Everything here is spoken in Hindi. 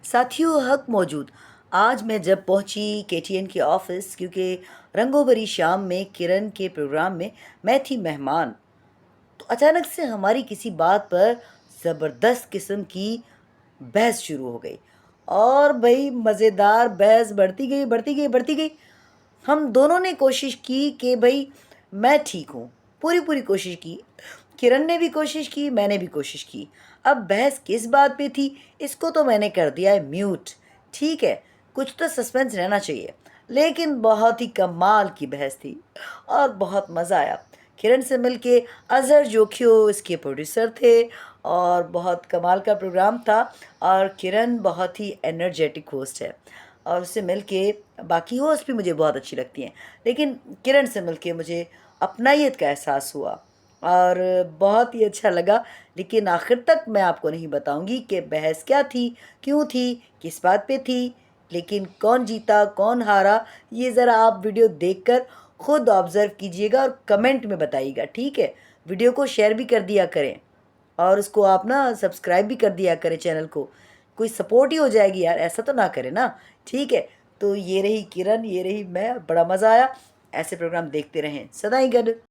साथियों हक मौजूद। आज मैं जब पहुंची केटीएन के ऑफिस, क्योंकि रंगों भरी शाम में किरण के प्रोग्राम में मैं थी मेहमान, तो अचानक से हमारी किसी बात पर ज़बरदस्त किस्म की बहस शुरू हो गई। और भाई मज़ेदार बहस बढ़ती गई बढ़ती गई बढ़ती गई। हम दोनों ने कोशिश की कि भाई मैं ठीक हूँ, पूरी पूरी कोशिश की। किरण ने भी कोशिश की, मैंने भी कोशिश की। अब बहस किस बात पे थी, इसको तो मैंने कर दिया है म्यूट। ठीक है, कुछ तो सस्पेंस रहना चाहिए। लेकिन बहुत ही कमाल की बहस थी और बहुत मज़ा आया। किरण से मिलके अजहर जोखियो इसके प्रोड्यूसर थे और बहुत कमाल का प्रोग्राम था। और किरण बहुत ही एनर्जेटिक होस्ट है और उससे मिलके बाकी होस्ट भी मुझे बहुत अच्छी लगती हैं, लेकिन किरण से मिलके मुझे अपनायत का एहसास हुआ और बहुत ही अच्छा लगा। लेकिन आखिर तक मैं आपको नहीं बताऊंगी कि बहस क्या थी, क्यों थी, किस बात पे थी। लेकिन कौन जीता कौन हारा, ये ज़रा आप वीडियो देखकर खुद ऑब्ज़र्व कीजिएगा और कमेंट में बताइएगा, ठीक है। वीडियो को शेयर भी कर दिया करें और उसको आप ना सब्सक्राइब भी कर दिया करें चैनल को। कोई सपोर्ट ही हो जाएगी यार, ऐसा तो ना करें ना। ठीक है, तो ये रही किरण, ये रही मैं, बड़ा मज़ा आया। ऐसे प्रोग्राम देखते रहें सदा ही गड।